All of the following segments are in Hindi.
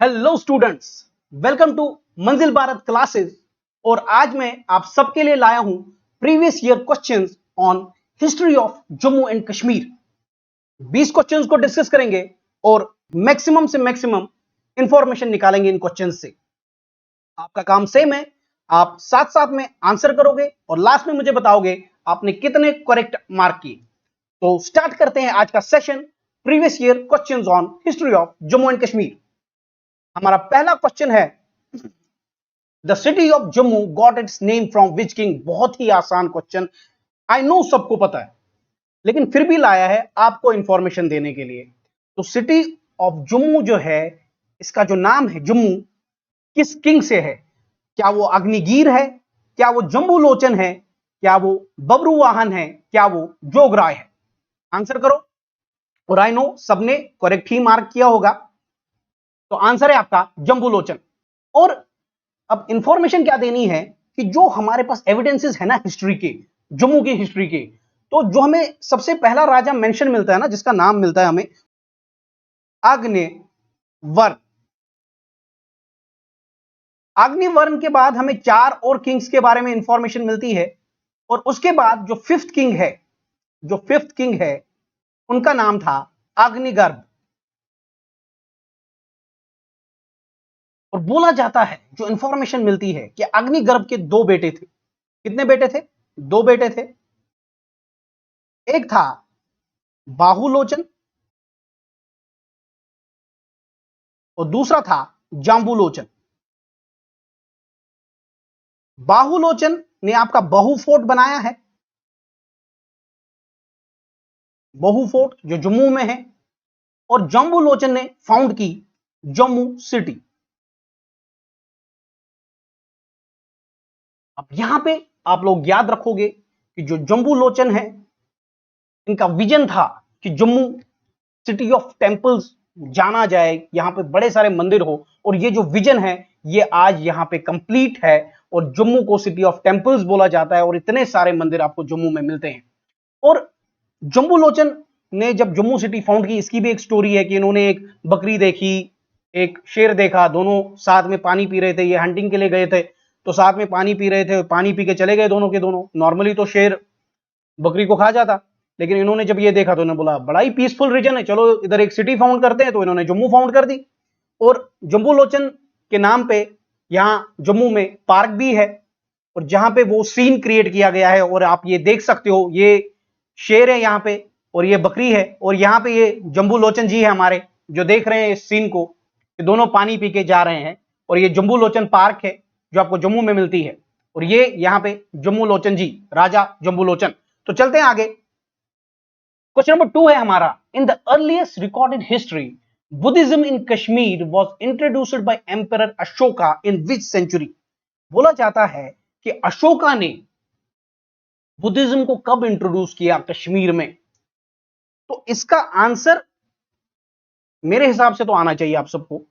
हेलो स्टूडेंट्स, वेलकम टू मंजिल भारत क्लासेस। और आज मैं आप सबके लिए लाया हूं previous year questions on history of Jammu and Kashmir. 20 questions को डिस्कस करेंगे और मैक्सिमम से मैक्सिमम इंफॉर्मेशन निकालेंगे इन क्वेश्चंस से। आपका काम सेम है, आप साथ साथ में आंसर करोगे और लास्ट में मुझे बताओगे आपने कितने करेक्ट मार्क किए। तो स्टार्ट करते हैं आज का session, previous year questions on history of Jammu and Kashmir. हमारा पहला क्वेश्चन है, the city of Jammu got its name from which king. बहुत ही आसान क्वेश्चन, आई नो सबको पता है, लेकिन फिर भी लाया है आपको इंफॉर्मेशन देने के लिए। तो सिटी ऑफ जम्मू जो है, इसका जो नाम है जम्मू, किस किंग से है? क्या वो अग्निगीर है, क्या वो जम्बू लोचन है, क्या वो बब्रुवाहन है, क्या वो जोगराय है? आंसर करो। और आई नो सबने करेक्ट ही मार्क किया होगा, तो आंसर है आपका जम्बू लोचन। और अब इंफॉर्मेशन क्या देनी है कि जो हमारे पास एविडेंसेस है ना हिस्ट्री के, जम्मू की हिस्ट्री के, तो जो हमें सबसे पहला राजा मेंशन मिलता है ना, जिसका नाम मिलता है हमें अग्निवर्ण। अग्निवर्ण के बाद हमें 4 और किंग्स के बारे में इंफॉर्मेशन मिलती है, और उसके बाद जो फिफ्थ किंग है उनका नाम था अग्निगर्भ। और बोला जाता है, जो इंफॉर्मेशन मिलती है कि अग्निगर्भ के 2 बेटे थे। कितने बेटे थे? 2 बेटे थे। एक था बाहुलोचन और दूसरा था जाम्बूलोचन। बाहुलोचन ने आपका बहु फोर्ट बनाया है, बहु फोर्ट जो जम्मू में है, और जाम्बूलोचन ने फाउंड की जम्मू सिटी। अब यहां पे आप लोग याद रखोगे कि जो जाम्बूलोचन है, इनका विजन था कि जम्मू सिटी ऑफ टेंपल्स जाना जाए, यहां पे बड़े सारे मंदिर हो, और ये जो विजन है ये आज यहां पे कंप्लीट है, और जम्मू को सिटी ऑफ टेंपल्स बोला जाता है, और इतने सारे मंदिर आपको जम्मू में मिलते हैं। और जम्बूलोचन ने जब जम्मू सिटी फाउंड की, इसकी भी एक स्टोरी है कि इन्होंने एक बकरी देखी, एक शेर देखा, दोनों साथ में पानी पी रहे थे। ये हंटिंग के लिए गए थे, तो साथ में पानी पी रहे थे, पानी पी के चले गए दोनों के दोनों। नॉर्मली तो शेर बकरी को खा जाता, लेकिन इन्होंने जब ये देखा तो इन्होंने बोला बड़ा ही पीसफुल रीजन है, चलो इधर एक सिटी फाउंड करते हैं। तो इन्होंने जम्मू फाउंड कर दी, और जम्बूलोचन के नाम पे यहां जम्मू में पार्क भी है, और जहां पे वो सीन क्रिएट किया गया है। और आप ये देख सकते हो, ये शेर है यहाँ पे और ये बकरी है, और यहाँ पे ये जम्बूलोचन जी है हमारे, जो देख रहे हैं इस सीन को, ये दोनों पानी पी के जा रहे हैं। और ये जम्बूलोचन पार्क है जो आपको जम्मू में मिलती है, और ये यहाँ पे जम्बूलोचन जी, राजा जम्बूलोचन। तो चलते हैं आगे। क्वेश्चन नंबर 2 है हमारा, in the earliest recorded history Buddhism in Kashmir was introduced by emperor Ashoka in which century. बोला जाता है कि अशोका ने बुद्धिज्म को कब इंट्रोड्यूस किया कश्मीर में। तो इसका आंसर मेरे हिसाब से तो आना चाहिए आप सबको।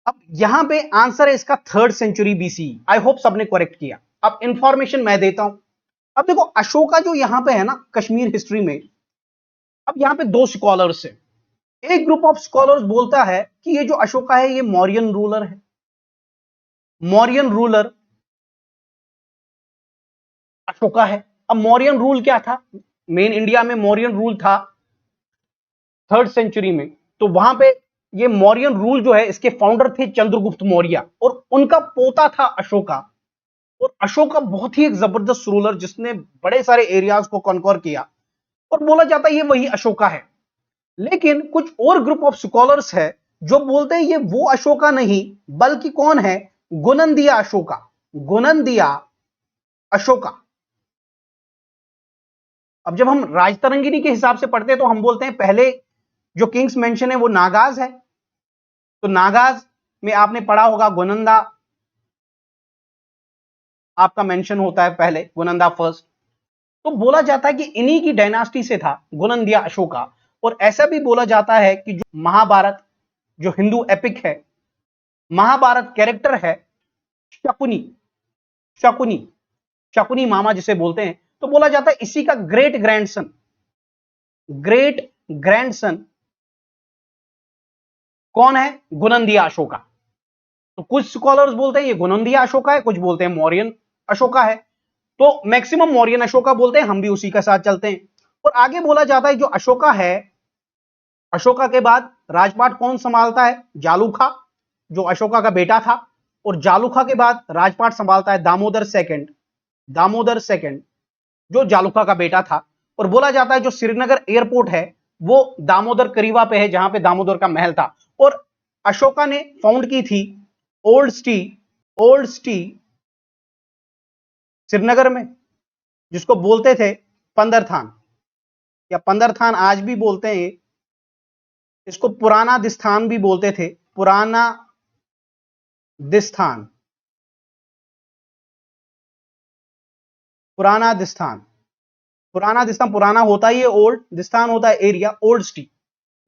अब यहां पे आंसर है इसका 3rd century BC. I hope सबने करेक्ट किया। अब इंफॉर्मेशन मैं देता हूं। अब देखो, अशोका जो यहां पे है ना कश्मीर हिस्ट्री में, अब यहां पे 2 स्कॉलर्स है। एक ग्रुप ऑफ स्कॉलर्स बोलता है कि ये जो अशोका है ये मौर्यन रूलर है। मौर्यन रूलर अशोका है। अब मौर्यन रूल क्या था? मेन इंडिया में मौर्यन रूल था 3rd सेंचुरी में। तो वहां पे ये मौर्यन रूल जो है, इसके फाउंडर थे चंद्रगुप्त मौर्य, और उनका पोता था अशोका। और अशोका बहुत ही एक जबरदस्त रूलर, जिसने बड़े सारे एरियाज को कॉन्कर किया, और बोला जाता है ये वही अशोका है। लेकिन कुछ और ग्रुप ऑफ स्कॉलर्स है जो बोलते हैं ये वो अशोका नहीं, बल्कि कौन है? गुनंदिया अशोका। गुनंदिया अशोका। अब जब हम राजतरंगिणी के हिसाब से पढ़ते हैं तो हम बोलते हैं पहले जो किंग्स मेंशन है वो नागाज है। तो नागाज में आपने पढ़ा होगा गुनंदा आपका मेंशन होता है पहले, गुनंदा फर्स्ट। तो बोला जाता है कि इन्हीं की डायनास्टी से था गुनंदिया अशोका। और ऐसा भी बोला जाता है कि जो महाभारत, जो हिंदू एपिक है, महाभारत कैरेक्टर है शकुनी। शकुनी, शकुनी मामा जिसे बोलते हैं, तो बोला जाता है इसी का ग्रेट ग्रैंडसन कौन है? गुनंदिया अशोका। तो कुछ स्कॉलर्स बोलते हैं ये गोनंदिया अशोका है, कुछ बोलते हैं मौर्यन अशोका है, तो मैक्सिमम मौर्यन अशोका बोलते हैं, हम भी उसी के साथ चलते हैं। और आगे बोला जाता है जो अशोका है, अशोका के बाद राजपाट कौन संभालता है? जालूखा, जो अशोका का बेटा था। और जालूखा के बाद राजपाट संभालता है दामोदर सेकंड, दामोदर सेकंड जो जालूखा का बेटा था। और बोला जाता है जो श्रीनगर एयरपोर्ट है वो दामोदर करीवा पे है, जहां पे दामोदर का महल था। और अशोका ने फाउंड की थी old city, old city Srinagar में, जिसको बोलते थे पंदरथान, या पंदरथान आज भी बोलते हैं, इसको पुराना दिस्थान भी बोलते थे, पुराना दिस्थान, पुराना दिस्थान, पुराना दिस्थान, पुराना होता ही है ओल्ड, दिस्थान होता है एरिया, ओल्ड सिटी,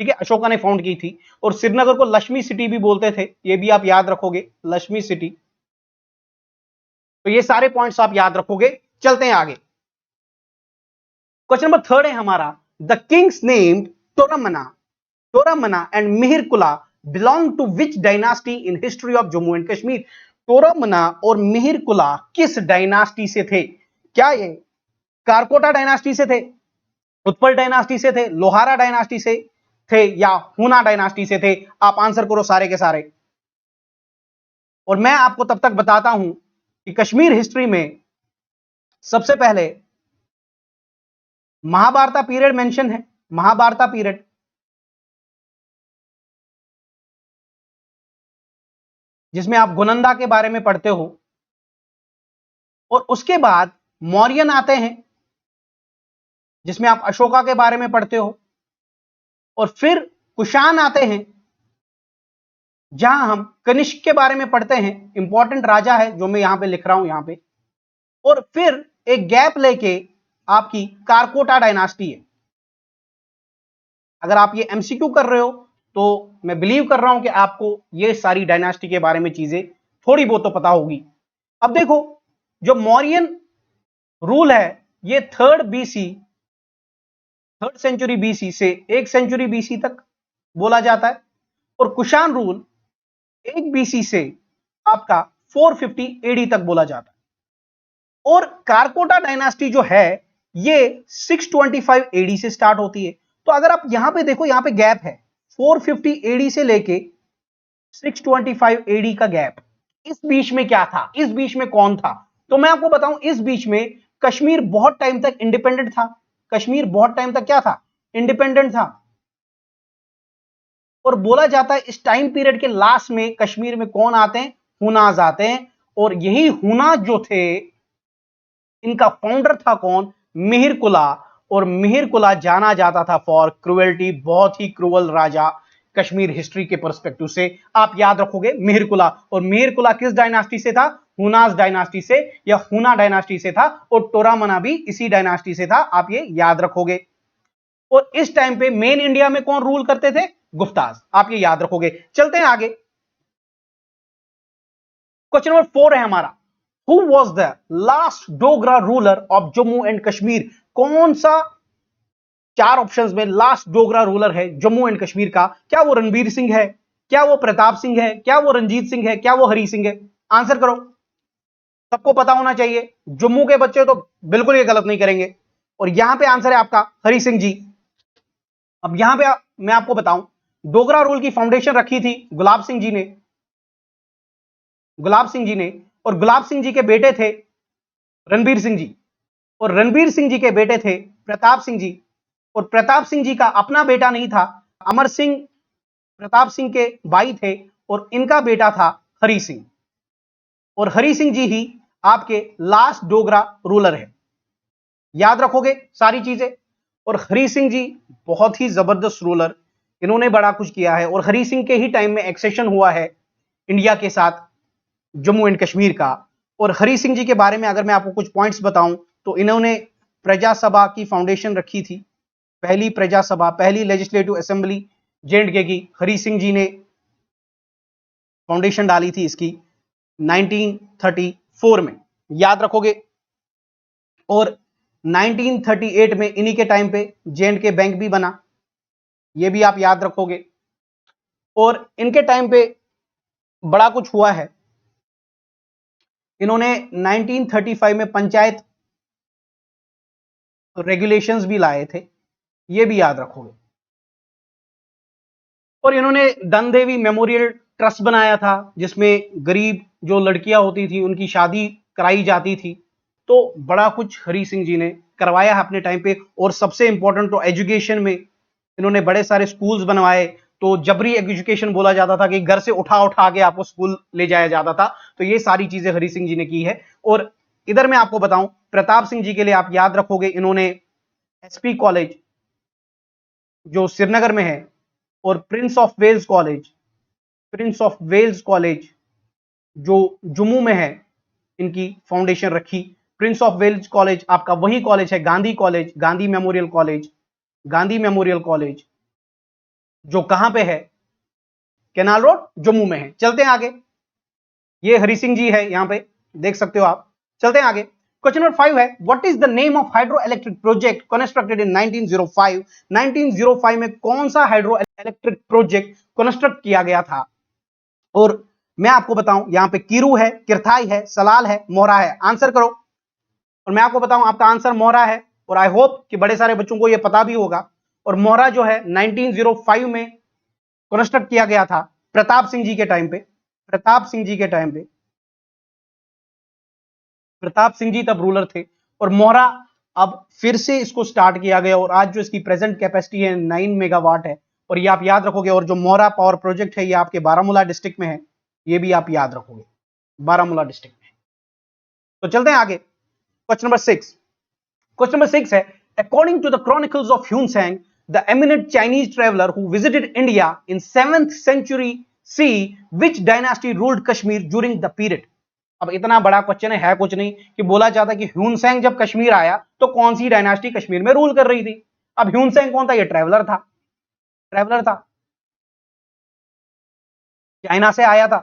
ठीक है, अशोका ने फाउंड की थी। और श्रीनगर को लक्ष्मी सिटी भी बोलते थे, ये भी आप याद रखोगे, लक्ष्मी सिटी। तो ये सारे पॉइंट्स आप याद रखोगे। चलते हैं आगे। क्वेश्चन नंबर 3 है हमारा, the kings named Toramana, Toramana and Mihirakula belong to which dynasty in history of Jammu and Kashmir? Toramana और मिहिरकुला किस डायनास्टी से थे? क्या ये कारकोटा डायनास्टी से थे, उत्पल डायनास्टी से थे, लोहारा डायनास्टी से थे, या हुना डायनास्टी से थे? आप आंसर करो सारे के सारे। और मैं आपको तब तक बताता हूं कि कश्मीर हिस्ट्री में सबसे पहले महाभारता पीरियड मेंशन है, महाभारता पीरियड, जिसमें आप गुनंदा के बारे में पढ़ते हो। और उसके बाद मौर्यन आते हैं, जिसमें आप अशोका के बारे में पढ़ते हो। और फिर कुषाण आते हैं, जहां हम कनिष्क के बारे में पढ़ते हैं, इंपॉर्टेंट राजा है जो मैं यहां पे लिख रहा हूं यहां पे। और फिर एक गैप लेके आपकी कारकोटा डायनास्टी है। अगर आप ये एमसीक्यू कर रहे हो तो मैं बिलीव कर रहा हूं कि आपको ये सारी डायनास्टी के बारे में चीजें थोड़ी बहुत तो पता होगी। अब देखो, जो मौर्यन रूल है ये थर्ड सेंचुरी बीसी से 1 सेंचुरी बीसी तक बोला जाता है। और कुषाण रूल 1 बीसी से आपका 450 एडी तक बोला जाता है। और कारकोटा डायनास्टी जो है ये 625 एडी से स्टार्ट होती है। तो अगर आप यहां पे देखो, यहां पे गैप है 450 एडी से लेके 625 एडी का गैप। इस बीच में क्या था, इस बीच में कौन था? तो मैं आपको बताऊं, इस बीच में कश्मीर बहुत टाइम तक इंडिपेंडेंट था। कश्मीर बहुत टाइम तक क्या था? इंडिपेंडेंट था। और बोला जाता है इस टाइम पीरियड के लास्ट में कश्मीर में कौन आते हैं? हुनाज आते हैं। और यही हुनाज जो थे, इनका फाउंडर था कौन? मिहिरकुला। और मिहिरकुला जाना जाता था फॉर क्रुएल्टी, बहुत ही क्रूअल राजा कश्मीर हिस्ट्री के पर्सपेक्टिव से। आप याद रखोगे मिहिरकुला। और मिहिरकुला किस डायनास्टी से था? हुनाज डायनास्टी से, या हुना डायनास्टी से था। और टोरामना भी इसी डायनास्टी से था, आप ये याद रखोगे। और इस टाइम पे मेन इंडिया में कौन रूल करते थे? गुप्ताज, आप ये याद रखोगे। चलते हैं आगे। क्वेश्चन नंबर 4 है हमारा, who was the last Dogra ruler of Jammu and Kashmir? कौन सा 4 ऑप्शंस में लास्ट डोगरा रूलर है जम्मू एंड कश्मीर का? क्या वो रणबीर सिंह है? क्या वो प्रताप सिंह है? क्या वो रंजीत सिंह है? क्या वो हरी सिंह है? आंसर करो, सबको पता होना चाहिए। जम्मू के बच्चे तो बिल्कुल ये गलत नहीं करेंगे। और यहां पे आंसर है आपका हरी सिंह जी। अब यहां पे मैं आपको बताऊं, डोगरा रूल की फाउंडेशन रखी थी गुलाब सिंह जी ने, गुलाब सिंह जी ने। और गुलाब सिंह जी के बेटे थे रणबीर सिंह जी। और रणबीर सिंह जी के बेटे थे प्रताप सिंह जी। और प्रताप सिंह जी का अपना बेटा नहीं था, अमर सिंह प्रताप सिंह के भाई थे। और इनका बेटा था हरी सिंह। और हरी सिंह जी ही आपके लास्ट डोगरा रूलर है। याद रखोगे सारी चीजें। और हरी सिंह जी बहुत ही जबरदस्त रूलर, इन्होंने बड़ा कुछ किया है। और हरी सिंह के ही टाइम में एक्सेशन हुआ है इंडिया के साथ जम्मू एंड कश्मीर का। और हरी सिंह जी के बारे में अगर मैं आपको कुछ पॉइंट्स बताऊं तो इन्होंने प्रजा सभा की फाउंडेशन रखी थी, पहली प्रजा सभा, पहली लेजिस्लेटिव असेंबली जे&के की हरी सिंह जी ने फाउंडेशन डाली थी इसकी 1934 में, याद रखोगे। और 1938 में इन्हीं के टाइम पे जे&के बैंक भी बना, ये भी आप याद रखोगे। और इनके टाइम पे बड़ा कुछ हुआ है। इन्होंने 1935 में पंचायत रेगुलेशंस भी लाए थे, ये भी याद रखोगे। और इन्होंने धनदेवी मेमोरियल ट्रस्ट बनाया था, जिसमें गरीब जो लड़कियां होती थी उनकी शादी कराई जाती थी। तो बड़ा कुछ हरि सिंह जी ने करवाया है अपने टाइम पे। और सबसे इंपॉर्टेंट तो एजुकेशन में इन्होंने बड़े सारे स्कूल्स बनवाए। तो जबरी एजुकेशन बोला जाता था कि घर से उठा उठा के आपको स्कूल ले जाया जाता था। तो ये सारी चीजें हरि सिंह जी ने की है। और इधर मैं आपको बताऊं, प्रताप सिंह जी के लिए आप याद रखोगे, इन्होंने एसपी कॉलेज जो श्रीनगर में है और प्रिंस ऑफ वेल्स कॉलेज जो जम्मू में है, इनकी फाउंडेशन रखी। प्रिंस ऑफ वेल्स कॉलेज आपका वही कॉलेज है, Gandhi college, Gandhi memorial college जो कहां पे है, केनाल रोड, जम्मू में है। चलते हैं आगे। ये हरि सिंह जी है, यहां पे देख सकते हो आप। चलते हैं आगे। क्वेश्चन नंबर 5 है, what is the name of hydro electric project constructed in 1905? 1905 में कौन सा हाइड्रो इलेक्ट्रिक प्रोजेक्ट कंस्ट्रक्ट किया गया था? और मैं आपको बताऊं, यहां पे कीरू है, किरथाई है, सलाल है, मोहरा है। आंसर करो। और मैं आपको बताऊं, आपका आंसर मोहरा है। और आई होप कि बड़े सारे बच्चों को यह पता भी होगा। और मोहरा जो है 1905 में कंस्ट्रक्ट किया गया था, प्रताप सिंह जी के टाइम पे। प्रताप सिंह जी तब रूलर थे। और मोहरा अब फिर से इसको स्टार्ट किया गया। और आज जो इसकी प्रेजेंट कैपेसिटी है 9 मेगावाट है। और ये आप याद रखोगे। और जो मोहरा पावर प्रोजेक्ट है, ये आपके बारामूला डिस्ट्रिक्ट में है। ये भी आप याद रखोगे, बारामूला डिस्ट्रिक्ट में। तो चलते हैं आगे। Question number 6। क्वेश्चन नंबर 6 है, according to the chronicles of Hiuen Tsang, the eminent Chinese traveller who visited India in 7th century C, which dynasty ruled Kashmir during the period? अब इतना बड़ा क्वेश्चन है कुछ नहीं कि बोला जाता कि ह्यूनसेंग जब कश्मीर आया तो कौन सी डायनास्टी कश्मीर में रूल कर रही थी। अब ह्यूनसेंग कौन था? ये ट्रेवलर था, चाइना से आया था।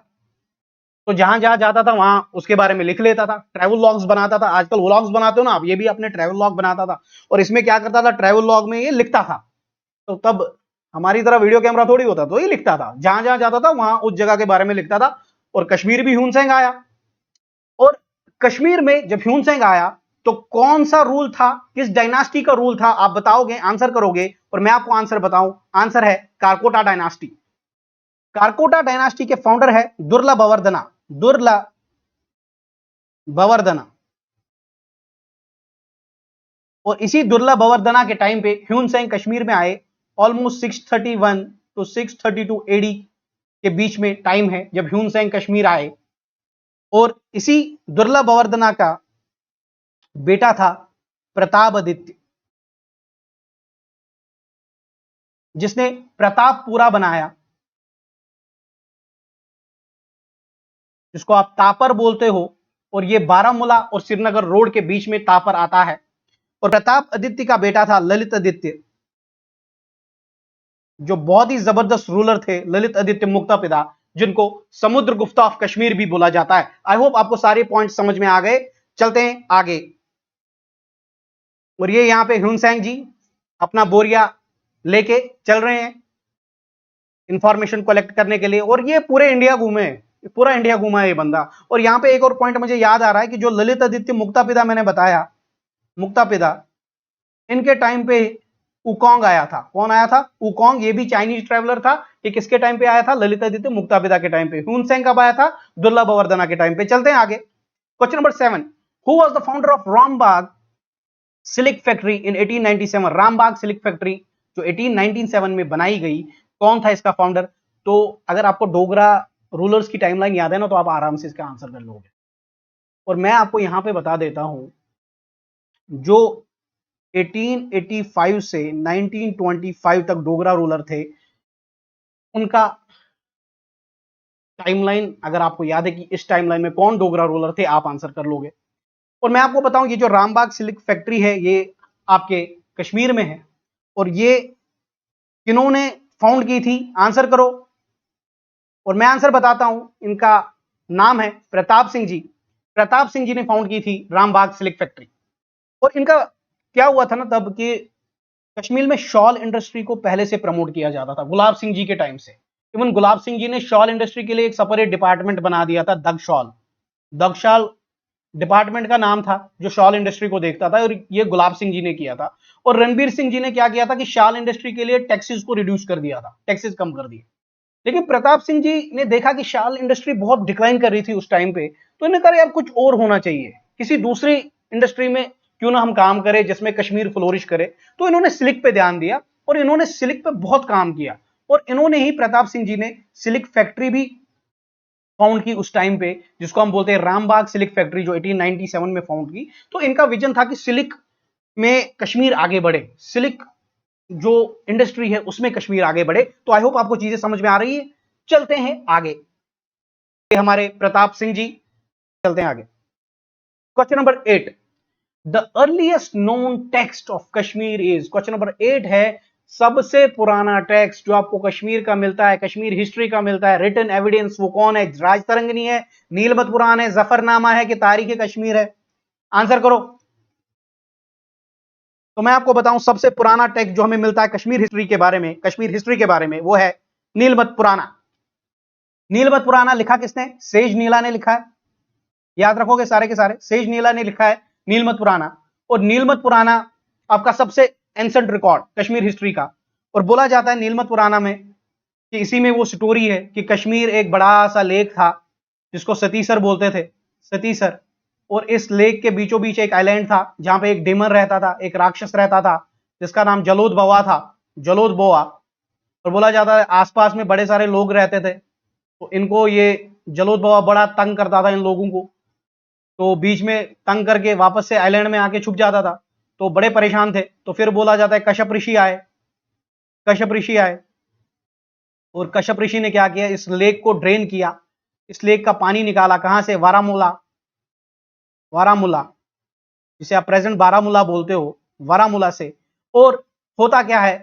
तो जहां जहां जाता था वहां उसके बारे में लिख लेता था, ट्रैवल लॉग्स बनाता था। आजकल व्लॉग्स बनाते हो ना आप, ये भी अपने ट्रैवल लॉग बनाता था। और इसमें क्या करता था, ट्रैवल लॉग में ये लिखता था। तो तब हमारी तरह वीडियो कैमरा थोड़ी होता, तो ये लिखता था, जहां जहां जाता था वहां उस जगह के बारे में लिखता था। और कश्मीर भी ह्यूनसेंग आया। और कश्मीर में जब ह्यूनसेंग आया तो कौन सा रूल था, किस डायनास्टी का रूल था? आप बताओगे, आंसर करोगे। और मैं आपको आंसर बताऊं, आंसर है कारकोटा डायनास्टी। कारकोटा डायनास्टी के फाउंडर है दुर्ला बवर्दना। और इसी दुर्ला बवर्दना के टाइम पे ह्यूनसेंग कश्मीर में आए। ऑलमोस्ट 631 टू 632 एडी के बीच में टाइम है जब ह्यूनसेंग कश्मीर आए। और इसी दुर्ला बवर्दना का बेटा था प्रतापदित्य, जिसने प्रतापपुरा बनाया, जिसको आप तापर बोलते हो। और ये बारामूला और श्रीनगर रोड के बीच में तापर आता है। और प्रताप आदित्य का बेटा था ललित आदित्य, जो बहुत ही जबरदस्त रूलर थे, ललित आदित्य मुक्तापिता, जिनको समुद्र गुप्ता ऑफ कश्मीर भी बोला जाता है। आई होप आपको सारे पॉइंट समझ में आ गए। चलते हैं आगे। और ये यहां पे ह्यूनसेंग जी अपना बोरिया लेके चल रहे हैं इंफॉर्मेशन कलेक्ट करने के लिए। और ये पूरे इंडिया घूमे, पूरा इंडिया घूमा है ये बंदा। और यहां पे एक और पॉइंट मुझे याद आ रहा है कि जो ललित आदित्य मुक्तापिता मैंने बताया, मुक्तापिता, इनके टाइम पे उकोंग आया था। कौन आया था? उकोंग। ये भी चाइनीज ट्रैवलर था। ये किसके टाइम पे आया था? ललित आदित्य मुक्तापिता के टाइम पे। ह्यूनसेंग कब आया था? दुर्लभ वर्धना के टाइम पे। चलते हैं आगे। Question number 7, who was the founder of Rambagh silk factory in 1897? Rambagh silk factory जो 1897 में बनाई गई, कौन था इसका फाउंडर? तो अगर आपको डोगरा रूलर्स की टाइमलाइन याद है ना, तो आप आराम से इसका आंसर कर लोगे। और मैं आपको यहां पे बता देता हूं, जो 1885 से 1925 तक डोगरा रूलर थे, उनका टाइमलाइन अगर आपको याद है कि इस टाइमलाइन में कौन डोगरा रूलर थे, आप आंसर कर लोगे। और मैं आपको बताऊं, ये जो रामबाग सिल्क फैक्ट्री है, ये आपके कश्मीर में है। और ये किन्होंने फाउंड की थी? आंसर करो। और मैं आंसर बताता हूं, इनका नाम है प्रताप सिंह जी। प्रताप सिंह जी ने फाउंड की थी रामबाग सिल्क फैक्ट्री। और इनका क्या हुआ था ना तब कि कश्मीर में शॉल इंडस्ट्री को पहले से प्रमोट किया जाता था, गुलाब सिंह जी के टाइम से। इवन गुलाब सिंह जी ने शॉल इंडस्ट्री के लिए एक सेपरेट डिपार्टमेंट बना दिया था, दगशाल डिपार्टमेंट का नाम था, जो शॉल इंडस्ट्री को देखता था, और ये गुलाब सिंह जी ने किया था। और रणबीर सिंह जी ने क्या किया था कि शॉल इंडस्ट्री के लिए टैक्सेस को रिड्यूस कर दिया था, टैक्सेस कम कर दिए। लेकिन प्रताप सिंह जी ने देखा कि शॉल इंडस्ट्री बहुत डिक्लाइन कर रही थी उस टाइम पे, तो इन्हें कहा यार कुछ और होना चाहिए, किसी दूसरी इंडस्ट्री में क्यों ना हम काम करें जिसमें कश्मीर फ्लोरिश करे। तो इन्होंने सिल्क पे ध्यान दिया और इन्होंने सिल्क पे बहुत काम किया, और इन्होंने ही, प्रताप सिंह जी ने सिल्क फैक्ट्री भी फाउंड की उस टाइम पे, जिसको हम बोलते हैं रामबाग सिल्क फैक्ट्री, जो 1897 में फाउंड की। तो इनका विजन था कि सिल्क में कश्मीर आगे बढ़े, सिल्क जो इंडस्ट्री है उसमें कश्मीर आगे बढ़े। तो आई होप आपको चीजें समझ में आ रही है। चलते हैं आगे, हमारे प्रताप सिंह जी, चलते हैं आगे। Question number 8, the earliest known text of Kashmir is, question number 8 है, सबसे पुराना टेक्स्ट जो आपको कश्मीर का मिलता है, कश्मीर हिस्ट्री का मिलता है, रिटन एविडेंस, वो कौन है? राजतरंगिणी है, नीलमत पुराण है, जफरनामा है, कि तारीख कश्मीर है? आंसर करो। तो मैं आपको बताऊं, सबसे पुराना टेक्स्ट जो हमें मिलता है कश्मीर हिस्ट्री के बारे में, कश्मीर हिस्ट्री के बारे में, वो है नीलमत पुराना। नीलमत पुराना लिखा किसने? सेज नीला ने लिखा है, याद रखोगे सारे के सारे, सेज नीला ने लिखा है नीलमत पुराना। और नीलमत पुराना आपका सबसे एंसेंट रिकॉर्ड कश्मीर हिस्ट्री का। और बोला जाता है नीलमत पुराना में कि इसी में वो स्टोरी है कि कश्मीर एक बड़ा सा लेक था जिसको सतीसर बोलते थे, सतीसर। और इस लेक के बीचों बीच एक आइलैंड था जहां पे एक डेमन रहता था, एक राक्षस रहता था, जिसका नाम जलोद बवा था, जलोद बोआ। और बोला जाता है आसपास में बड़े सारे लोग रहते थे, तो इनको ये जलोद बवा बड़ा तंग करता था इन लोगों को। तो बीच में तंग करके वापस से आइलैंड में आके छुप जाता था, तो बड़े परेशान थे। तो फिर बोला जाता है कश्यप ऋषि आए, कश्यप ऋषि आए, और कश्यप ऋषि ने क्या किया, इस लेक को ड्रेन किया, इस लेक का पानी निकाला, कहां से? वारामूला, वारामूला, जिसे आप प्रेजेंट बारामूला बोलते हो, वारामूला से। और होता क्या है,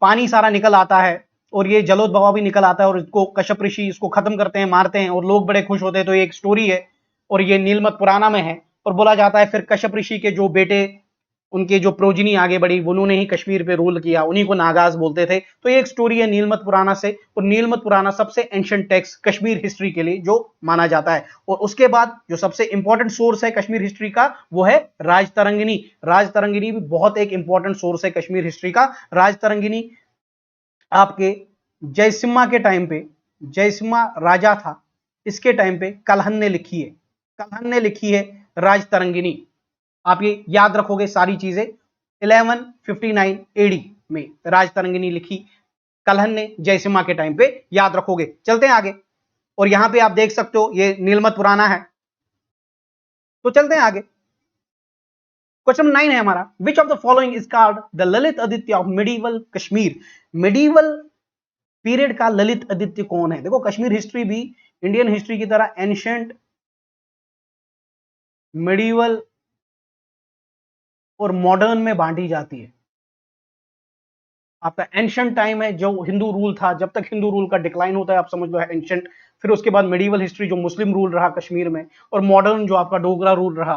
पानी सारा निकल आता है, और ये जलोद बाबा भी निकल आता है, और इसको कश्यप ऋषि इसको खत्म करते हैं, मारते हैं, और लोग बड़े खुश होते हैं। तो ये एक स्टोरी है, और ये नीलमत पुराना में है। और बोला जाता है फिर कश्यप ऋषि के जो बेटे, उनके जो प्रोजिनी आगे बढ़ी, उन्होंने ही कश्मीर पे रूल किया, उन्हीं को नागाज बोलते थे। तो ये एक स्टोरी है नीलमत पुराना से। और नीलमत पुराना सबसे एंशिएंट टेक्स्ट कश्मीर हिस्ट्री के लिए जो माना जाता है। और उसके बाद जो सबसे इंपॉर्टेंट सोर्स है कश्मीर हिस्ट्री का, वो है राजतरंगिणी। राजतरंगिणी भी बहुत एक इंपॉर्टेंट सोर्स है कश्मीर हिस्ट्री का। राजतरंगिणी आपके जयसिम्हा के टाइम पे, जयसिम्हा राजा था, इसके टाइम पे कलहन ने लिखी है, कलहन ने लिखी है राजतरंगिणी। आप ये याद रखोगे सारी चीजें। 1159 एडी में राजतरंगिणी लिखी कलहन ने जयसिम्हा के टाइम पे, याद रखोगे। चलते हैं आगे, और यहां पे आप देख सकते हो ये नीलमत पुराना है। तो चलते हैं आगे, क्वेश्चन 9 है हमारा, which of the following is called the Lalit Aditya of medieval Kashmir? Medieval period का ललित आदित्य कौन है? देखो कश्मीर हिस्ट्री भी इंडियन हिस्ट्री की तरह एंशिएंट, मिडीवल और मॉडर्न में बांटी जाती है। आपका एंशिएंट टाइम है जो हिंदू रूल था, जब तक हिंदू रूल का डिक्लाइन होता है आप समझ लो है एंशिएंट। फिर उसके बाद मेडिवल हिस्ट्री जो मुस्लिम रूल रहा कश्मीर में, और मॉडर्न जो आपका डोगरा रूल रहा।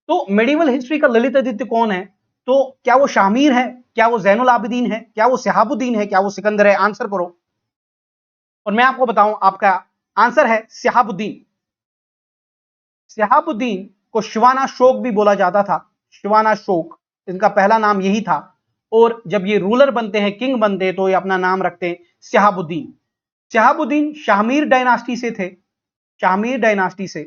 तो मेडिवल हिस्ट्री का ललित आदित्य कौन है? तो क्या वो शामीर है, क्या वो जैनुल आबिदीन है, क्या वो सिहाबुद्दीन है, क्या वो सिकंदर है? आंसर करो। और मैं आपको बताऊं, आपका आंसर है सिहाबुद्दीन। सिहाबुद्दीन को शिवाना शोक भी बोला जाता था, शिवाना शोक, इनका पहला नाम यही था। और जब ये रूलर बनते हैं, किंग बनते हैं, तो ये अपना नाम रखते हैं सिहाबुद्दीन। सिहाबुद्दीन शामीर डायनास्टी से थे, शामीर डायनास्टी से,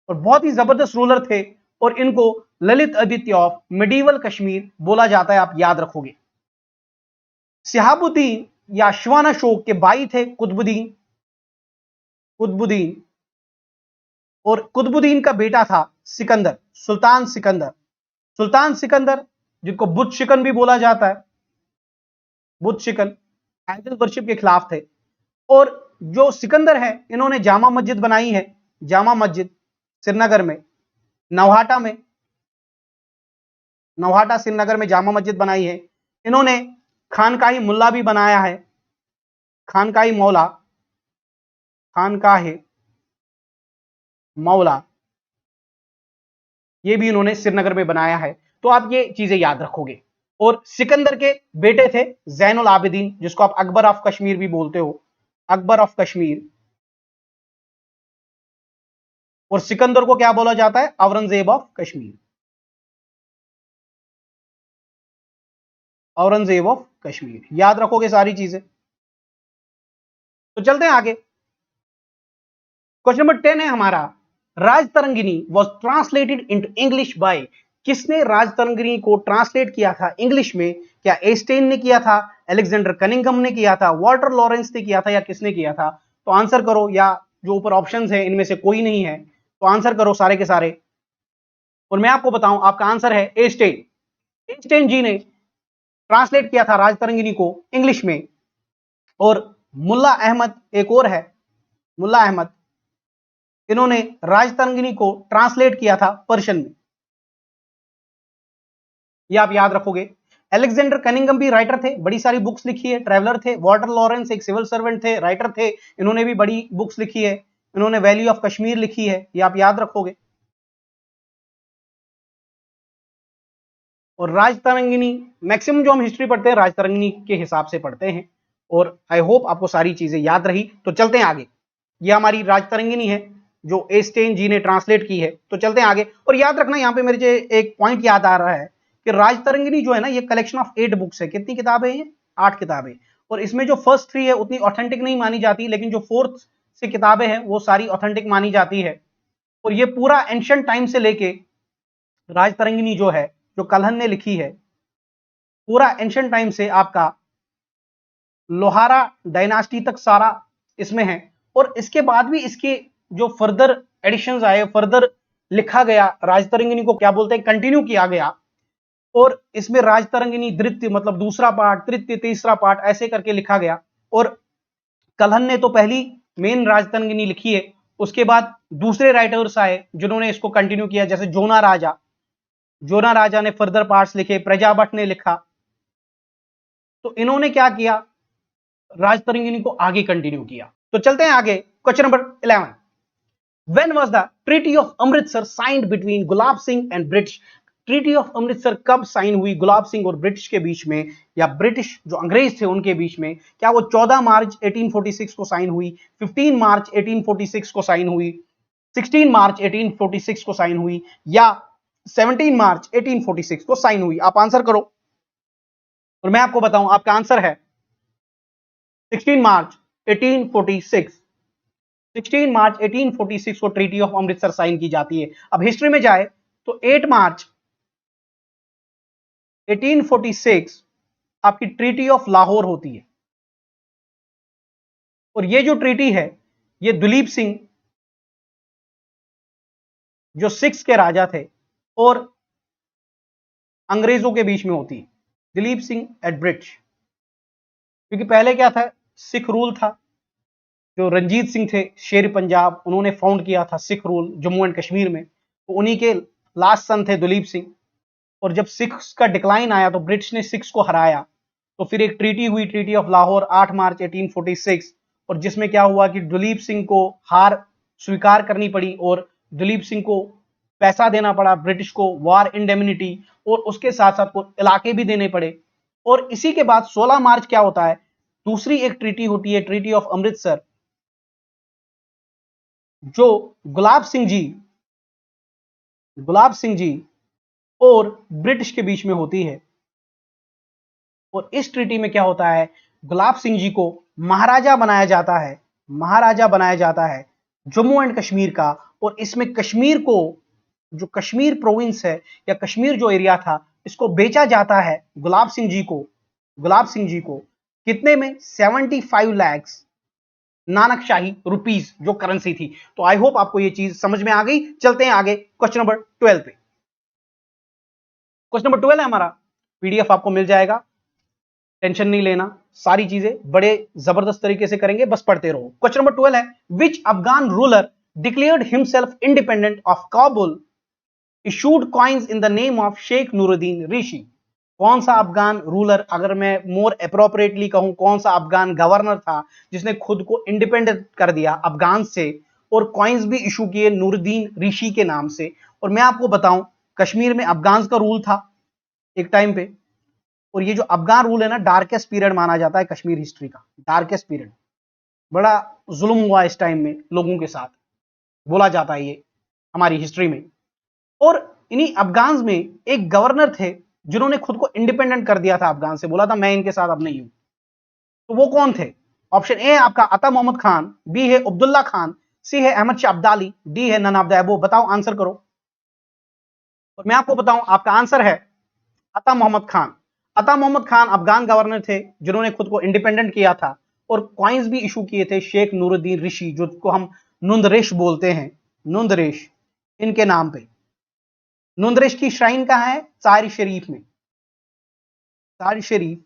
और बहुत ही जबरदस्त रूलर थे। और इनको ललित आदित्य ऑफ मिडीवल कश्मीर बोला जाता है, आप याद रखोगे। सिहाबुद्दीन या शिवाना शोक के भाई थे कुतुबुद्दीन, कुतुबुद्दीन, और कुतुबुद्दीन का बेटा था सिकंदर, सुल्तान सिकंदर। सुल्तान सिकंदर जिनको बुत शिकन भी बोला जाता है, बुत शिकन, आइडल वर्शिप के खिलाफ थे। और जो सिकंदर है, इन्होंने जामा मस्जिद बनाई है, जामा मस्जिद श्रीनगर में, नौहाटा में, नौहाटा श्रीनगर में जामा मस्जिद बनाई है। इन्होंने खानकाही मुल्ला भी बनाया है, खानकाही मौला, खानकाहे मौला, ये भी इन्होंने श्रीनगर में बनाया है। तो आप ये चीजें याद रखोगे। और सिकंदर के बेटे थे जैनुल आबिदीन, जिसको आप अकबर ऑफ कश्मीर भी बोलते हो, अकबर ऑफ कश्मीर। और सिकंदर को क्या बोला जाता है? Aurangzeb of Kashmir, Aurangzeb of Kashmir. याद रखोगे सारी चीजें। तो चलते हैं आगे। क्वेश्चन नंबर 10 है हमारा, Rajatarangini was translated into English by, किसने राजतरंगिनी को ट्रांसलेट किया था इंग्लिश में? क्या एस्टेन ने किया था, अलेक्जेंडर कनिंघम ने किया था, वॉल्टर लॉरेंस ने किया था, या किसने किया था? तो आंसर करो, या जो ऊपर ऑप्शंस है इनमें से कोई नहीं है तो आंसर करो सारे के सारे। और मैं आपको बताऊं, आपका आंसर है एस्टेन। एस्टेन जी ने ट्रांसलेट किया था राजतरंगिनी को इंग्लिश में। और मुल्ला अहमद एक और है, मुल्ला अहमद, इन्होंने राजतरंगिनी को ट्रांसलेट किया था पर्शियन में। ये आप याद रखोगे। अलेक्जेंडर कनिंघम भी राइटर थे, बड़ी सारी बुक्स लिखी है, ट्रैवलर थे। वॉल्टर लॉरेंस एक सिविल सर्वेंट थे, राइटर थे, इन्होंने भी बड़ी बुक्स लिखी है, इन्होंने वैली ऑफ कश्मीर लिखी है, ये आप याद रखोगे। और राजतरंगिनी मैक्सिमम जो हम हिस्ट्री पढ़ते हैं राजतरंगिनी के हिसाब से पढ़ते हैं। और आई होप आपको सारी चीजें याद रही। तो चलते हैं आगे। ये हमारी राजतरंगिनी है जो एस्टेन जी ने ट्रांसलेट की है। तो चलते हैं आगे। और याद रखना, यहां पे मेरे एक पॉइंट याद आ रहा है कि राजतरंगिनी जो है ना, ये कलेक्शन ऑफ 8 बुक्स है। कितनी किताबें हैं? 8 किताबें। और इसमें जो फर्स्ट 3 है उतनी ऑथेंटिक नहीं मानी जाती, लेकिन जो फोर्थ से किताबें हैं वो सारी ऑथेंटिक मानी जाती है। और ये पूरा एंशिएंट टाइम से लेके राजतरंगिनी जो है, जो कलहन ने लिखी है, पूरा एंशिएंट टाइम से आपका लोहारा डायनास्टी तक सारा इसमें है। और इसके बाद भी इसके जो फर्दर एडिशंस आए, फर्दर लिखा गया, राजतरंगिनी को क्या बोलते हैं, कंटिन्यू किया गया। और इसमें राजतरंगिनी द्वितीय मतलब दूसरा पार्ट, तृतीय, तीसरा पार्ट ऐसे करके लिखा गया। और कलहन ने तो पहली मेन राजतरंगिनी लिखी है, उसके बाद दूसरे राइटर्स आए जिन्होंने इसको कंटिन्यू किया, जैसे जोना राजा, जोना राजा ने फर्दर पार्ट्स लिखे, प्रजाभट्ट ने लिखा। तो इन्होंने क्या किया, राजतरंगिनी को आगे कंटिन्यू किया। तो चलते हैं आगे। Question number 11, when was the treaty of Amritsar signed between Gulab Singh and British? Treaty of Amritsar कब साइन हुई गुलाब सिंह और ब्रिटिश के बीच में, या ब्रिटिश जो अंग्रेज थे उनके बीच में? क्या वो 14 मार्च 1846 को साइन हुई, 15 मार्च 1846 को साइन हुई, 16 मार्च 1846 को साइन हुई, या 17 मार्च 1846 को साइन हुई? आप आंसर करो। और मैं आपको बताऊं, आपका आंसर है 16 मार्च 1846। 16 मार्च 1846 को ट्रीटी ऑफ अमृतसर साइन की जाती है। अब हिस्ट्री में जाए तो 8 मार्च 1846 आपकी ट्रीटी ऑफ लाहौर होती है। और ये जो ट्रीटी है, ये दुलीप सिंह जो सिक्स के राजा थे और अंग्रेजों के बीच में होती है। दिलीप सिंह एट ब्रिटिश, क्योंकि पहले क्या था, सिख रूल था। जो रंजीत सिंह थे शेर पंजाब, उन्होंने फाउंड किया था sick rule Jammu and Kashmir में, तो उन्हीं के लास्ट सन थे दुलीप सिंह। और जब सिख्स का डिक्लाइन आया तो ब्रिटिश ने सिख्स को हराया, तो फिर एक ट्रीटी हुई, ट्रीटी ऑफ लाहौर 8 मार्च 1846। और जिसमें क्या हुआ कि दुलीप सिंह को हार स्वीकार करनी पड़ी और दुलीप सिंह को पैसा देना पड़ा ब्रिटिश को, वार इंडेमिनिटी, और उसके साथ साथ को इलाके भी देने पड़े। और इसी के बाद 16 मार्च क्या होता है, दूसरी एक ट्रीटी होती है, ट्रीटी ऑफ अमृतसर, जो गुलाब सिंह जी, गुलाब सिंह जी और ब्रिटिश के बीच में होती है। और इस ट्रीटी में क्या होता है, गुलाब सिंह जी को महाराजा बनाया जाता है, महाराजा बनाया जाता है जम्मू एंड कश्मीर का। और इसमें कश्मीर को, जो कश्मीर प्रोविंस है या कश्मीर जो एरिया था, इसको बेचा जाता है गुलाब सिंह जी को, गुलाब सिंह जी को कितने में, 75 लाख नानक शाही रुपीस जो करेंसी थी। तो आई होप आपको ये चीज समझ में आ गई। चलते हैं आगे क्वेश्चन नंबर 12 पे। क्वेश्चन नंबर 12 है हमारा, पीडीएफ आपको मिल जाएगा, टेंशन नहीं लेना, सारी चीजें बड़े जबरदस्त तरीके से करेंगे, बस पढ़ते रहो। क्वेश्चन नंबर 12 है, which Afghan ruler declared himself independent of Kabul, issued coins in the name of Sheikh Nuruddin Rishi? कौन सा अफगान रूलर, अगर मैं मोर अप्रोप्रिएटली कहूं, कौन सा अफगान गवर्नर था जिसने खुद को इंडिपेंडेंट कर दिया अफगान से और कॉइन्स भी इशू किए नूरुद्दीन ऋषि के नाम से? और मैं आपको बताऊं, कश्मीर में अफगान का रूल था एक टाइम पे, और ये जो अफगान रूल है ना, डार्केस्ट पीरियड माना जाता है कश्मीर हिस्ट्री का, डार्केस्ट पीरियड। बड़ा जुल्म हुआ इस टाइम में लोगों के साथ, बोला जाता है ये हमारी हिस्ट्री में। और इन्हीं अफगान में एक गवर्नर थे जिन्होंने खुद को इंडिपेंडेंट कर दिया था अफगान से, बोला था मैं इनके साथ अब नहीं हूं। तो वो कौन थे? ऑप्शन ए आपका अता मोहम्मद खान, बी है अब्दुल्ला खान, सी है अहमद शाह अब्दाली, डी है नन ऑफ द अबोव। बताओ, आंसर करो। और मैं आपको बताऊं, आपका आंसर है अता मोहम्मद खान। अता मोहम्मद खान अफगान गवर्नर थे जिन्होंने खुद को इंडिपेंडेंट किया था और कॉइन्स भी इशू किए थे शेख नूरुद्दीन ऋषि, जो हम नुंदरेश बोलते हैं, नुंदरेश, इनके नाम पे। नुंदरेश की श्राइन कहां है? तारी शरीफ में। तारी शरीफ,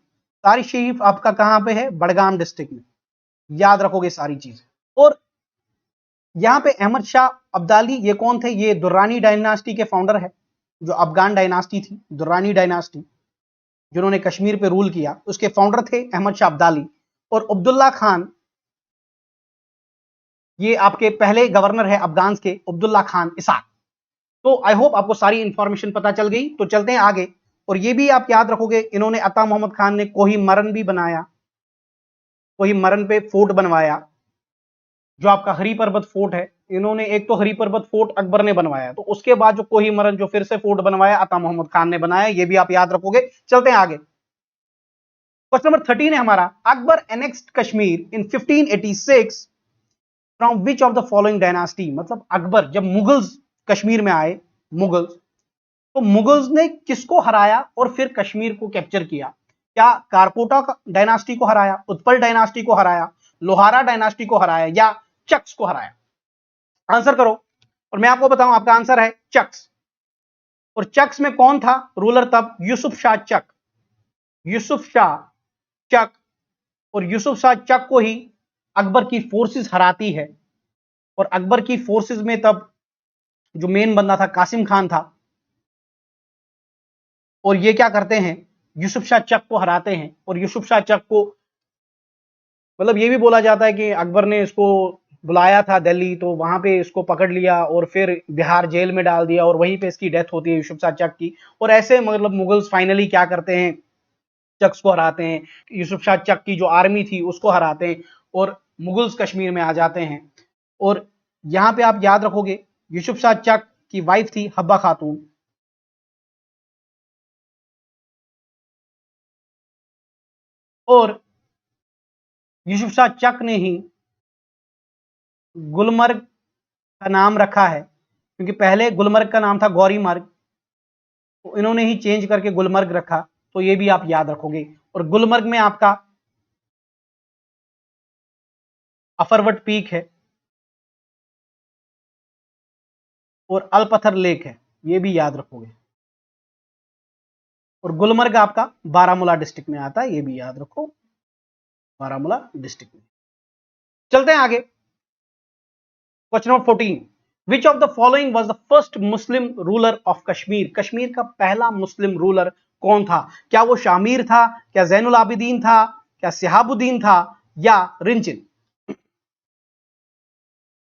तारी शरीफ आपका कहां पे है? बड़गाम डिस्ट्रिक्ट में। याद रखोगे सारी चीजें। और यहां पे अहमद शाह अब्दाली, ये कौन थे? ये दुर्रानी डायनास्टी के फाउंडर है, जो अफगान डायनास्टी थी, दुर्रानी डायनास्टी, जिन्होंने कश्मीर पे रूल किया, उसके फाउंडर थे अहमद शाह अब्दाली। और अब्दुल्ला खान, ये आपके पहले गवर्नर है अफगान के, अब्दुल्ला खान इसाक। तो आई होप आपको सारी इंफॉर्मेशन पता चल गई। तो चलते हैं आगे। और ये भी आप याद रखोगे, इन्होंने, अता मोहम्मद खान ने कोही मरन भी बनाया, कोही मरन पे फोर्ट बनवाया, जो आपका हरी पर्वत फोर्ट है। इन्होंने एक तो हरी पर्वत फोर्ट अकबर ने बनवाया, तो उसके बाद जो कोही मरन जो फिर से फोर्ट बनवाया, अता मोहम्मद खान ने बनाया। ये भी आप याद रखोगे। चलते हैं आगे। क्वेश्चन नंबर 13 है हमारा, Akbar annexed Kashmir in 1586 from which of the following dynasty. मतलब अकबर जब मुगल्स कश्मीर में आए, मुगल्स, तो मुगल्स ने किसको हराया और फिर कश्मीर को कैप्चर किया? क्या कारकोटा डायनास्टी को हराया, उत्पल डायनास्टी को हराया, लोहारा डायनास्टी को हराया, या चक्स को हराया? आंसर करो। और मैं आपको बताऊं, आपका आंसर है चक्स। और चक्स में कौन था रूलर तब? यूसुफ शाह चक। यूसुफ शाह चक। और यूसुफ शाह चक को ही अकबर की फोर्सेस हराती है। और अकबर की फोर्सेस में तब जो मेन बंदा था कासिम खान था। और ये क्या करते हैं? यूसुफ शाह चक को हराते हैं। और यूसुफ शाह चक को, मतलब ये भी बोला जाता है कि अकबर ने इसको बुलाया था दिल्ली, तो वहां पे इसको पकड़ लिया और फिर बिहार जेल में डाल दिया, और वहीं पे इसकी डेथ होती है यूसुफ शाह चक की। और ऐसे मतलब मुगल्स फाइनली क्या करते हैं? चक्स को हराते हैं। यूसुफ शाह चक की जो आर्मी थी उसको हराते हैं और मुगल्स कश्मीर में आ जाते हैं। और यहां पे आप याद रखोगे, यूसुफ शाह चक की वाइफ थी हब्बा खातून। और यूसुफ शाह चक ने ही गुलमर्ग का नाम रखा है, क्योंकि पहले गुलमर्ग का नाम था गौरीमर्ग, तो इन्होंने ही चेंज करके गुलमर्ग रखा। तो ये भी आप याद रखोगे। और गुलमर्ग में आपका अफरवट पीक है और अलपथर लेक है, ये भी याद रखोगे। और गुलमर्ग आपका बारामूला डिस्ट्रिक्ट में आता है, ये भी याद रखो, बारामूला डिस्ट्रिक्ट में। चलते हैं आगे। Question number 14, which of the following was the first Muslim ruler of Kashmir. Kashmir का पहला मुस्लिम रूलर कौन था? क्या वो शामिर था, क्या जैनुल आबिदीन था, क्या सिहाबुद्दीन था, या रिंचिन?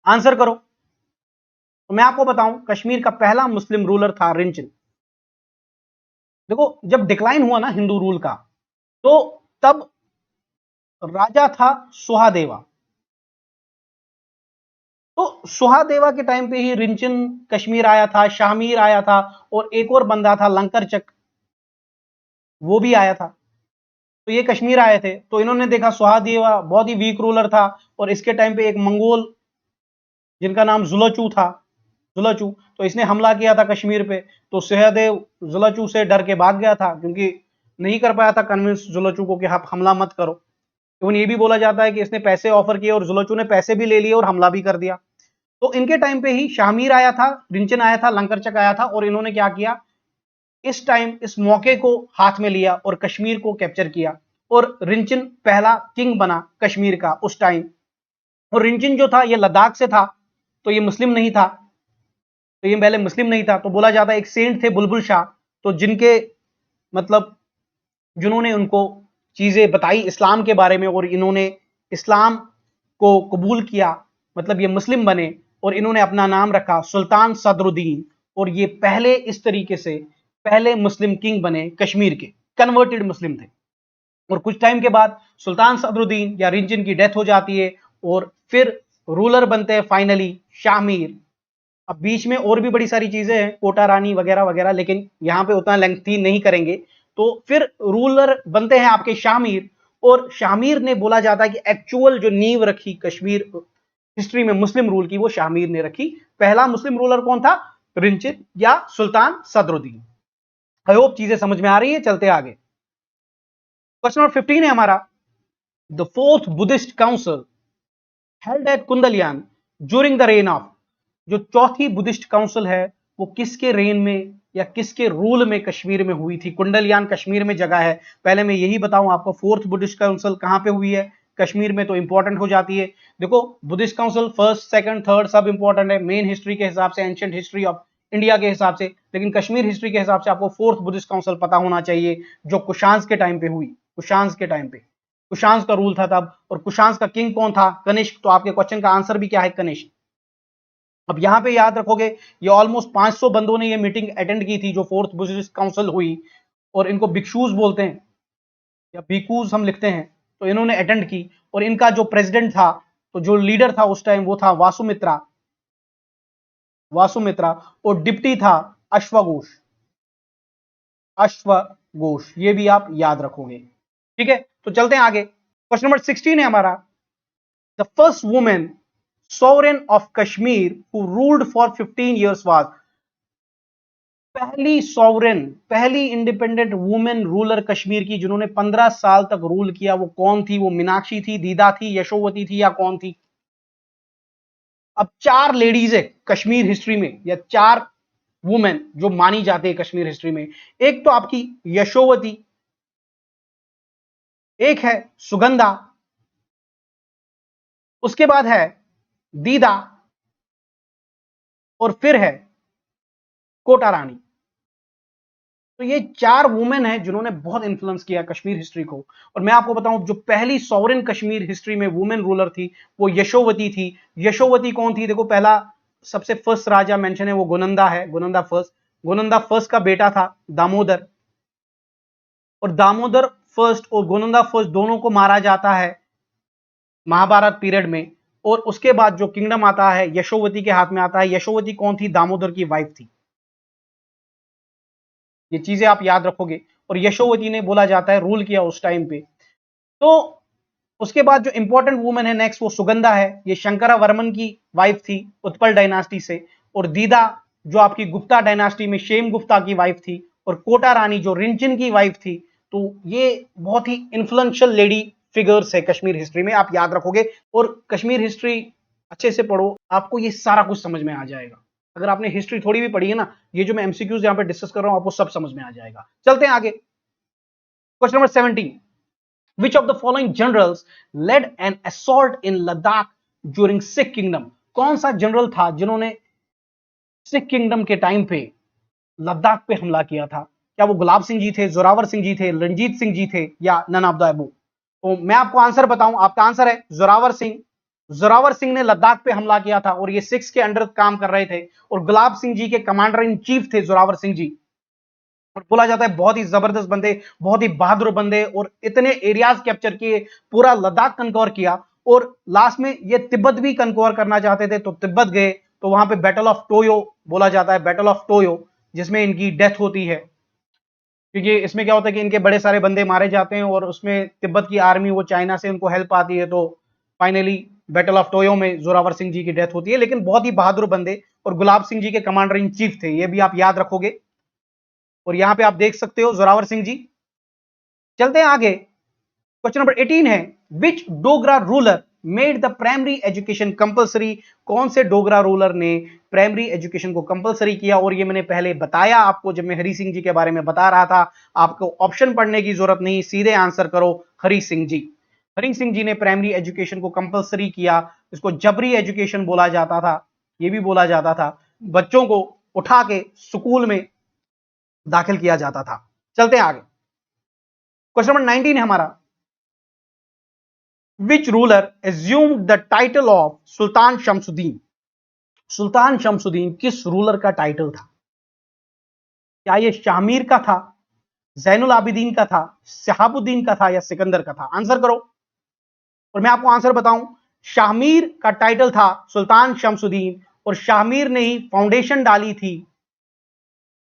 आंसर करो। तो मैं आपको बताऊं, कश्मीर का पहला मुस्लिम रूलर था रिंचिन। देखो, जब डिक्लाइन हुआ ना हिंदू रूल का, तो तब राजा था सुहादेवा। तो सुहादेवा के टाइम पे ही रिंचन कश्मीर आया था, शामीर आया था, और एक और बंदा था लंकर चक, वो भी आया था। तो ये कश्मीर आए थे, तो इन्होंने देखा सुहादेवा बहुत ही वीक रूलर था, और इसके टाइम पे एक मंगोल जिनका नाम जुलचू था, जुलचू, तो इसने हमला किया था कश्मीर पे। तो सहदेव जुलचू से डर के भाग गया था, क्योंकि नहीं कर पाया था कन्विंस जुलचू को कि आप हमला मत करो। इवन ये भी बोला जाता है कि इसने पैसे ऑफर किए और जुलचू ने पैसे भी ले लिए और हमला भी कर दिया। तो इनके टाइम पे ही शामीर आया था, रिंचन आया था, लंकरचक आया था, और इन्होंने क्या किया, इस टाइम इस मौके को हाथ में लिया और कश्मीर को कैप्चर किया। और रिंचन पहला किंग बना कश्मीर का उस टाइम। और रिंचन जो था ये लद्दाख से था, तो ये मुस्लिम नहीं था, तो ये पहले मुस्लिम नहीं था। तो बोला जाता है एक सेंट थे बुलबुल शाह, तो जिनके मतलब जिन्होंने उनको चीजें बताई इस्लाम के बारे में, और इन्होंने इस्लाम को कबूल किया, मतलब ये मुस्लिम बने, और इन्होंने अपना नाम रखा सुल्तान सदरुद्दीन। और ये पहले इस तरीके से पहले मुस्लिम किंग बने कश्मीर के। कन्वर्टेड मुस्लिम थे। और कुछ टाइम के बाद सुल्तान सदरुद्दीन या रिंचिन की डेथ हो जाती है और फिर रूलर बनते हैं फाइनली शाह मीर। अब बीच में और भी बड़ी सारी चीजें हैं, कोटा रानी वगैरह वगैरह, लेकिन यहां पे उतना लेंथी नहीं करेंगे। तो फिर रूलर बनते हैं आपके शाहमीर, और शाहमीर ने बोला जाता है कि एक्चुअल जो नींव रखी कश्मीर हिस्ट्री में मुस्लिम रूल की, वो शाहमीर ने रखी। पहला मुस्लिम रूलर कौन था? रिंचित या सुल्तान सदरुद्दीन। आई होप चीजें समझ में आ रही है। चलते आगे, क्वेश्चन नंबर 15 है हमारा, the fourth Buddhist council held at Kundaliyan during the reign of, जो चौथी बुद्धिस्ट काउंसिल है वो किसके रेन में या किसके रूल में कश्मीर में हुई थी? कुंडलियान कश्मीर में जगह है। पहले मैं यही बताऊं आपको, फोर्थ बुद्धिस्ट काउंसिल कहां पे हुई है? कश्मीर में, तो इंपॉर्टेंट हो जाती है। देखो, Buddhist council first second third सब इंपॉर्टेंट है, मेन हिस्ट्री के हिसाब से, एंशिएंट हिस्ट्री ऑफ इंडिया के हिसाब से, लेकिन कश्मीर हिस्ट्री के हिसाब से आपको फोर्थ बुद्धिस्ट काउंसिल पता होना चाहिए, जो कुशांस के टाइम पे हुई। कुशांस के टाइम पे कुशांस का रूल था तब, और कुशांस का किंग कौन था? कनिष्क। तो आपके क्वेश्चन का आंसर भी क्या है? कनिष्क। अब यहां पे याद रखोगे, ये ऑलमोस्ट 500 बंदों ने ये मीटिंग अटेंड की थी जो फोर्थ बुद्धिस्ट काउंसिल हुई, और इनको भिक्षुज बोलते हैं या भिक्षुज हम लिखते हैं। तो इन्होंने अटेंड की, और इनका जो प्रेसिडेंट था, तो जो लीडर था उस टाइम, वो था वासुमित्रा। वासुमित्रा। और डिप्टी था अश्वघोष। अश्वघोष, ये भी आप याद रखोगे। ठीक है, तो चलते हैं आगे। क्वेश्चन नंबर 16 है हमारा, the first women sovereign of Kashmir who ruled for 15 years was, पहली सॉवरेन, पहली इंडिपेंडेंट वुमेन रूलर कश्मीर की जिन्होंने 15 साल तक रूल किया, वो कौन थी? वो मीनाक्षी थी, दीदा थी, यशोवती थी, या कौन थी? अब 4 लेडीज है कश्मीर हिस्ट्री में, या 4 वुमेन जो मानी जाती है कश्मीर हिस्ट्री में। एक तो आपकी यशोवती, एक है सुगंधा, उसके बाद है दीदा, और फिर है कोटा रानी। तो ये 4 वुमेन हैं जिन्होंने बहुत इंफ्लुएंस किया कश्मीर हिस्ट्री को। और मैं आपको बताऊं, जो पहली सॉवरेन कश्मीर हिस्ट्री में वुमेन रूलर थी वो यशोवती थी। यशोवती कौन थी? देखो, पहला सबसे फर्स्ट राजा मेंशन है वो गुनंदा है, गुनंदा फर्स्ट। गुनंदा फर्स्ट का बेटा था दामोदर, और दामोदर फर्स्ट और गुनंदा फर्स्ट दोनों को मारा जाता है महाभारत पीरियड में। और उसके बाद जो किंगडम आता है यशोवती के हाथ में आता है। यशोवती कौन थी? दामोदर की वाइफ थी। ये चीजें आप याद रखोगे। और यशोवती ने, बोला जाता है, रूल किया उस टाइम पे। तो उसके बाद जो इंपॉर्टेंट वुमेन है नेक्स्ट, वो सुगंधा है। ये शंकरा वर्मन की वाइफ थी, उत्पल डायनास्टी से। और दीदा जो आपकी गुप्ता डायनास्टी में शेम गुप्ता की वाइफ थी। और कोटा रानी जो रिंचिन की वाइफ थी। तो ये बहुत ही इंफ्लुएंशियल लेडी फिगर्स है कश्मीर हिस्ट्री में, आप याद रखोगे। और कश्मीर हिस्ट्री अच्छे से पढ़ो, आपको ये सारा कुछ समझ में आ जाएगा। अगर आपने हिस्ट्री थोड़ी भी पढ़ी है ना, ये जो मैं एमसीक्यूज यहां पे डिस्कस कर रहा हूं, आपको सब समझ में आ जाएगा। चलते हैं आगे, question number 17, which of the following generals led an assault in Ladakh during Sikh kingdom? कौन सा जनरल था जिन्होंने सिख किंगडम के टाइम पे लद्दाख पे हमला किया था? क्या वो गुलाब सिंह जी थे, जोरावर सिंह जी थे, रणजीत सिंह जी थे, या नन ऑफ द अबव? तो मैं आपको आंसर बताऊं, आपका आंसर है जोरावर सिंह। जोरावर सिंह ने लद्दाख पे हमला किया था, और ये सिक्स के अंडर काम कर रहे थे। और गुलाब सिंह जी के कमांडर इन चीफ थे जोरावर सिंह जी। और बोला जाता है बहुत ही जबरदस्त बंदे, बहुत ही बहादुर बंदे, और इतने एरियाज कैप्चर किए, पूरा लद्दाख कनकोर किया। और लास्ट में ये तिब्बत भी कनकोर करना चाहते थे, तो तिब्बत गए। तो वहां पे बैटल ऑफ टोयो बोला जाता है, बैटल ऑफ टोयो, जिसमें इनकी डेथ होती है। क्योंकि इसमें क्या होता है कि इनके बड़े सारे बंदे मारे जाते हैं, और उसमें तिब्बत की आर्मी, वो चाइना से उनको हेल्प आती है। तो फाइनली बैटल ऑफ टोयो में जोरावर सिंह जी की डेथ होती है। लेकिन बहुत ही बहादुर बंदे, और गुलाब सिंह जी के कमांडर इन चीफ थे, ये भी आप याद रखोगे। और यहां पे आप देख सकते हो जोरावर सिंह जी। चलते हैं आगे, क्वेश्चन नंबर 18 है, which Dogra ruler made the primary education compulsory? कौन से डोगरा रूलर ने प्राइमरी एजुकेशन को कंपलसरी किया? और ये मैंने पहले बताया आपको जब मैं हरि सिंह जी के बारे में बता रहा था। आपको ऑप्शन पढ़ने की जरूरत नहीं, सीधे आंसर करो, हरि सिंह जी। हरि सिंह जी ने प्राइमरी एजुकेशन को कंपलसरी किया। इसको जबरी एजुकेशन बोला जाता था। ये भी बोला जाता था, बच्चों को उठा के स्कूल में दाखिल किया जाता था। चलते हैं आगे, क्वेश्चन नंबर 19 है हमारा, which ruler assumed the title of Sultan Shamsuddin? Sultan Shamsuddin किस रूलर का टाइटल था? क्या यह शाहमीर का था, जैनुल आबिदीन का था, शहाबुद्दीन का था या सिकंदर का था? आंसर करो। और मैं आपको आंसर बताऊं, शाहमीर का टाइटल था सुल्तान शमसुद्दीन, और शाहमीर ने ही फाउंडेशन डाली थी,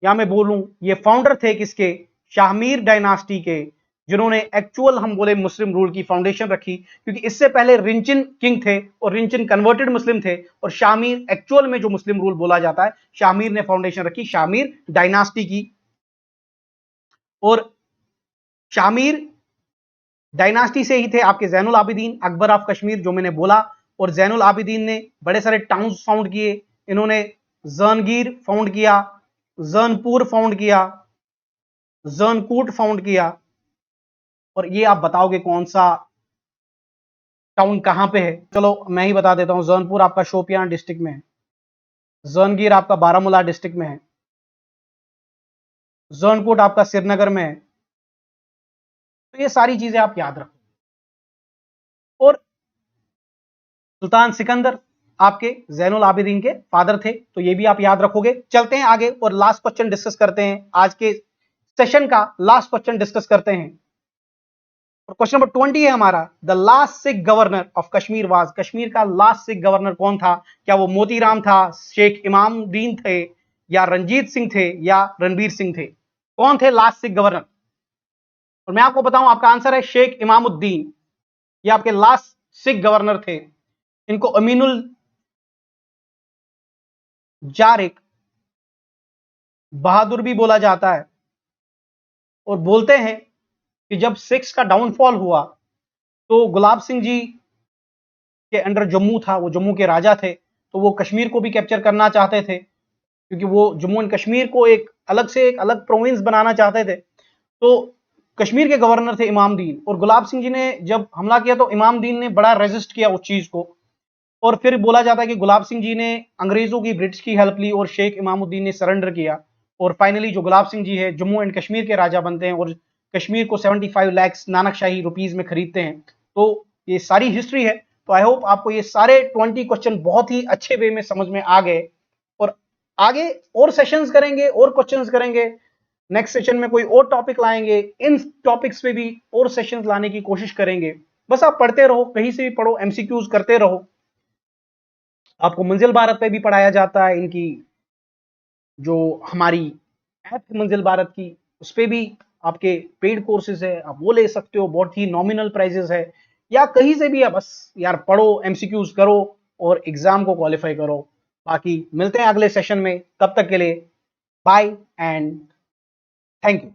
या मैं बोलूं ये फाउंडर थे किसके? शाहमीर डायनास्टी के, जिन्होंने एक्चुअल हम बोले मुस्लिम रूल की फाउंडेशन रखी, क्योंकि इससे पहले रिंचिन किंग थे और रिंचिन कन्वर्टेड मुस्लिम थे, और शाहमीर एक्चुअल में जो मुस्लिम रूल बोला जाता है, शाहमीर ने फाउंडेशन रखी शाहमीर डायनास्टी की। और शाहमीर डायनास्टी से ही थे आपके जैनुल आबिदीन, अकबर ऑफ कश्मीर जो मैंने बोला, और जैनुल आबिदीन ने बड़े सारे टाउन्स फाउंड किए। इन्होंने जहांगीर फाउंड किया, जौनपुर फाउंड किया, जौनकूट फाउंड किया। और ये आप बताओगे कौन सा टाउन कहां पे है? चलो मैं ही बता देता हूं, जौनपुर आपका शोपियां डिस्ट्रिक्ट में है, जौनगीर आपका बारामूला डिस्ट्रिक्ट में है, जौनकोट आपका श्रीनगर में है। तो ये सारी चीजें आप याद रखो। और सुल्तान सिकंदर आपके जैनुल आबिदीन के फादर थे, तो ये भी आप याद रखोगे। चलते हैं आगे और लास्ट क्वेश्चन डिस्कस करते हैं, आज के सेशन का लास्ट क्वेश्चन डिस्कस करते हैं। और क्वेश्चन नंबर 20 है हमारा, the last Sikh governor of Kashmir was, Kashmir का लास्ट सिख गवर्नर कौन था? क्या वो मोतीराम था, शेख इमामुद्दीन थे, या रंजीत सिंह थे, या रणबीर सिंह थे? कौन थे लास्ट सिख गवर्नर? और मैं आपको बताऊं, आपका आंसर है शेख इमामुद्दीन। ये आपके लास्ट सिख गवर्नर थे। इनको अमीनुल जारिक बहादुर भी बोला जाता है। और बोलते हैं कि जब सिख्स का डाउनफॉल हुआ तो गुलाब सिंह जी के अंडर जम्मू था, वो जम्मू के राजा थे, तो वो कश्मीर को भी कैप्चर करना चाहते थे, क्योंकि वो जम्मू एंड कश्मीर को एक अलग प्रोविंस बनाना चाहते थे। तो कश्मीर के गवर्नर थे इमामुद्दीन, और गुलाब सिंह जी ने जब हमला किया तो इमामुद्दीन ने बड़ा रेजिस्ट किया उस चीज को। और फिर बोला जाता है कि गुलाब सिंह जी ने अंग्रेजों की, ब्रिटिश की हेल्प ली और शेख इमामुद्दीन ने सरेंडर किया। और फाइनली जो गुलाब सिंह जी है जम्मू एंड कश्मीर के राजा बनते हैं, और कश्मीर को 75 लाख नानकशाही रुपीज में खरीदते हैं। तो ये सारी हिस्ट्री है। तो आई होप आपको ये सारे 20 क्वेश्चन बहुत ही अच्छे वे में समझ में आ गए। और आगे और सेशंस करेंगे और क्वेश्चंस करेंगे, नेक्स्ट सेशन में कोई और टॉपिक लाएंगे, इन टॉपिक्स पे भी और सेशंस लाने की कोशिश करेंगे। बस आप पढ़ते रहो, कहीं से भी पढ़ो, एमसीक्यूज करते रहो। आपको मंजिल भारत पे भी पढ़ाया जाता है, इनकी जो हमारी ऐप है मंजिल भारत की, उस पे भी आपके पेड कोर्सेज है, आप वो ले सकते हो, बहुत ही नॉमिनल प्राइजेस है। या कहीं से भी आप बस यार पढ़ो, एमसीक्यूज करो और एग्जाम को क्वालिफाई करो। बाकी मिलते हैं अगले सेशन में, तब तक के लिए बाय एंड थैंक यू।